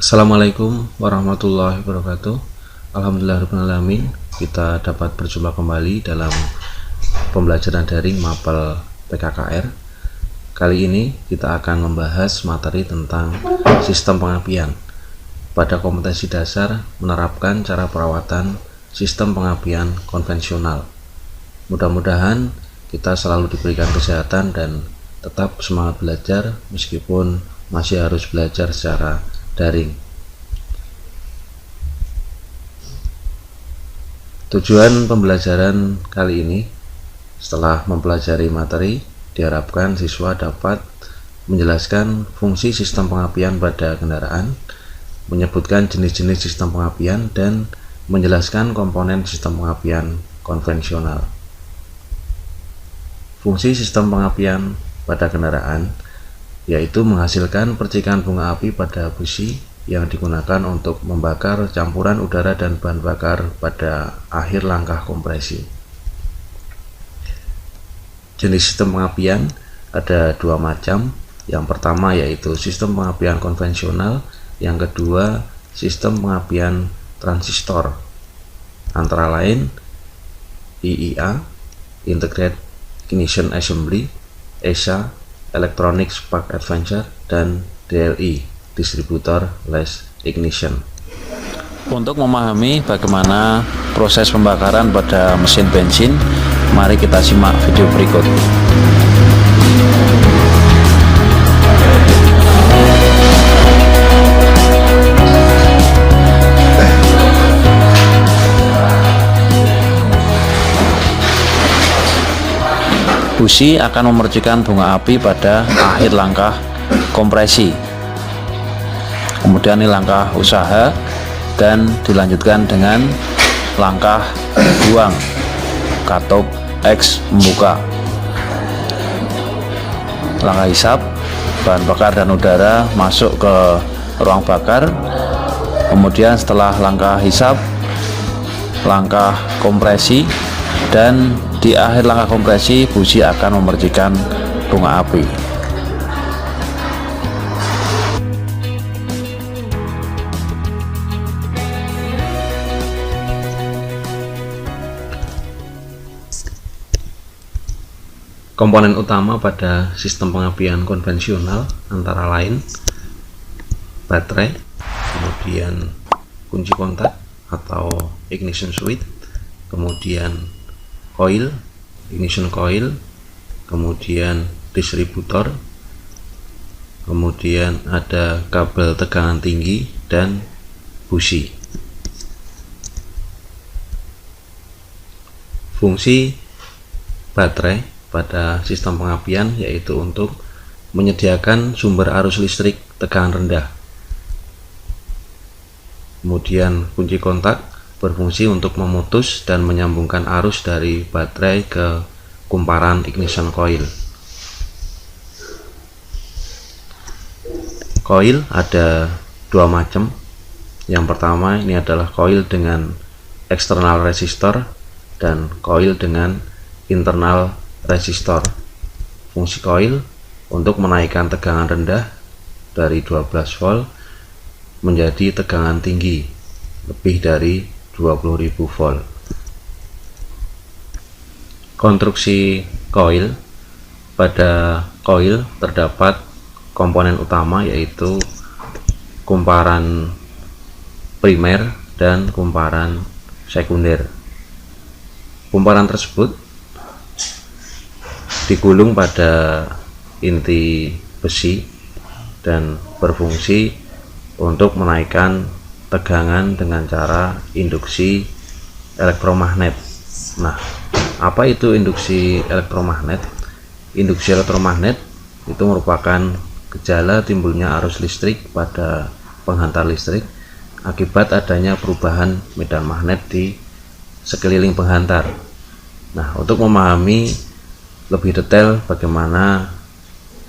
Assalamualaikum warahmatullahi wabarakatuh. Alhamdulillahirrahmanirrahim. Kita dapat berjumpa kembali dalam pembelajaran daring mapel PKKR. Kali ini kita akan membahas materi tentang sistem pengapian. Pada kompetensi dasar menerapkan cara perawatan sistem pengapian konvensional. Mudah-mudahan kita selalu diberikan kesehatan dan tetap semangat belajar meskipun masih harus belajar secara daring. Tujuan pembelajaran kali ini, setelah mempelajari materi, diharapkan siswa dapat menjelaskan fungsi sistem pengapian pada kendaraan, menyebutkan jenis-jenis sistem pengapian, dan menjelaskan komponen sistem pengapian konvensional. Fungsi sistem pengapian pada kendaraan yaitu menghasilkan percikan bunga api pada busi yang digunakan untuk membakar campuran udara dan bahan bakar pada akhir langkah kompresi. Jenis sistem pengapian ada dua macam. Yang pertama yaitu sistem pengapian konvensional, yang kedua sistem pengapian transistor, antara lain IIA, Integrated Ignition Assembly, ESA, Electronic Spark Advancer, dan DLI, Distributor Less Ignition. Untuk memahami bagaimana proses pembakaran pada mesin bensin, mari kita simak video berikut. Busi akan memercikan bunga api pada akhir langkah kompresi. Kemudian ini langkah usaha dan dilanjutkan dengan langkah buang, katup X membuka. Langkah hisap, bahan bakar dan udara masuk ke ruang bakar. Kemudian setelah langkah hisap, langkah kompresi, dan di akhir langkah kompresi busi akan memercikan bunga api. Komponen utama pada sistem pengapian konvensional antara lain baterai, kemudian kunci kontak atau ignition switch, kemudian coil, ignition coil, kemudian distributor, kemudian ada kabel tegangan tinggi, dan busi. Fungsi baterai pada sistem pengapian yaitu untuk menyediakan sumber arus listrik tegangan rendah. Kemudian kunci kontak berfungsi untuk memutus dan menyambungkan arus dari baterai ke kumparan ignition coil. Coil ada dua macam. Yang pertama ini adalah coil dengan external resistor dan coil dengan internal resistor. Fungsi coil untuk menaikkan tegangan rendah dari 12 volt menjadi tegangan tinggi lebih dari 20.000 volt. Konstruksi coil. Pada coil terdapat komponen utama yaitu kumparan primer dan kumparan sekunder. Kumparan tersebut digulung pada inti besi dan berfungsi untuk menaikkan tegangan dengan cara induksi elektromagnet. Nah, apa itu induksi elektromagnet? Induksi elektromagnet itu merupakan gejala timbulnya arus listrik pada penghantar listrik akibat adanya perubahan medan magnet di sekeliling penghantar. Nah, untuk memahami lebih detail bagaimana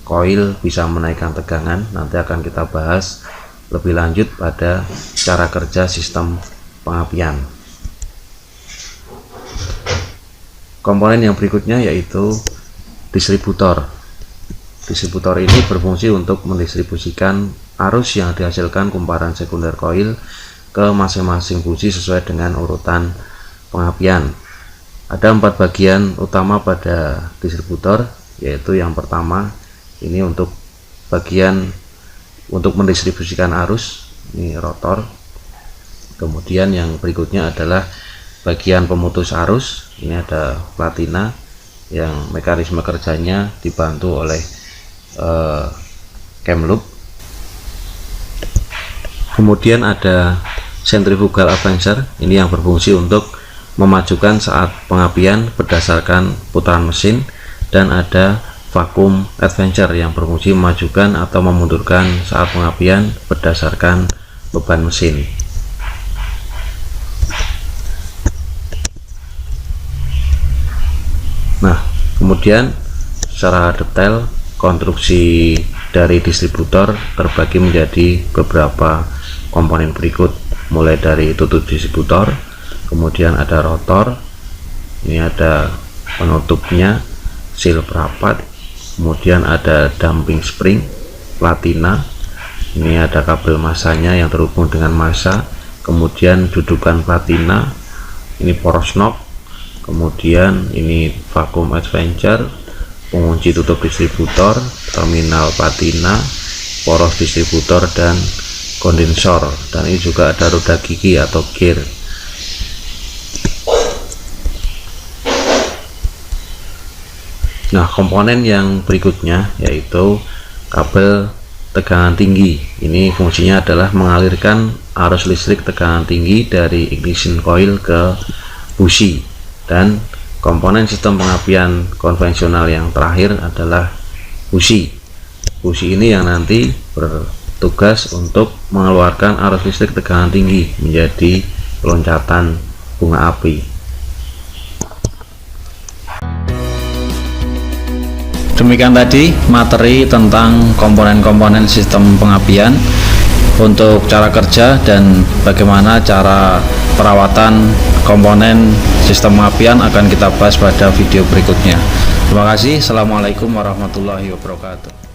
coil bisa menaikkan tegangan, nanti akan kita bahas lebih lanjut pada cara kerja sistem pengapian. Komponen yang berikutnya yaitu distributor. Distributor ini berfungsi untuk mendistribusikan arus yang dihasilkan kumparan sekunder koil ke masing-masing busi sesuai dengan urutan pengapian. Ada 4 bagian utama pada distributor, yaitu yang pertama ini untuk bagian untuk mendistribusikan arus, ini rotor. Kemudian yang berikutnya adalah bagian pemutus arus, ini ada platina yang mekanisme kerjanya dibantu oleh cam loop. Kemudian ada centrifugal advancer, ini yang berfungsi untuk memajukan saat pengapian berdasarkan putaran mesin, dan ada vacuum advancer yang berfungsi memajukan atau memundurkan saat pengapian berdasarkan beban mesin. Nah, kemudian secara detail konstruksi dari distributor terbagi menjadi beberapa komponen berikut, mulai dari tutup distributor, kemudian ada rotor, ini ada penutupnya, seal perapat, kemudian ada damping spring, platina, ini ada kabel masanya yang terhubung dengan massa, kemudian dudukan platina, ini poros knob, kemudian ini vacuum advancer, pengunci tutup distributor, terminal platina, poros distributor, dan kondensor, dan ini juga ada roda gigi atau gear. Nah, komponen yang berikutnya yaitu kabel tegangan tinggi. Ini fungsinya adalah mengalirkan arus listrik tegangan tinggi dari ignition coil ke busi. Dan komponen sistem pengapian konvensional yang terakhir adalah busi. Busi ini yang nanti bertugas untuk mengeluarkan arus listrik tegangan tinggi menjadi loncatan bunga api. Demikian tadi materi tentang komponen-komponen sistem pengapian untuk cara kerja dan bagaimana cara perawatan komponen sistem pengapian akan kita bahas pada video berikutnya. Terima kasih. Assalamualaikum warahmatullahi wabarakatuh.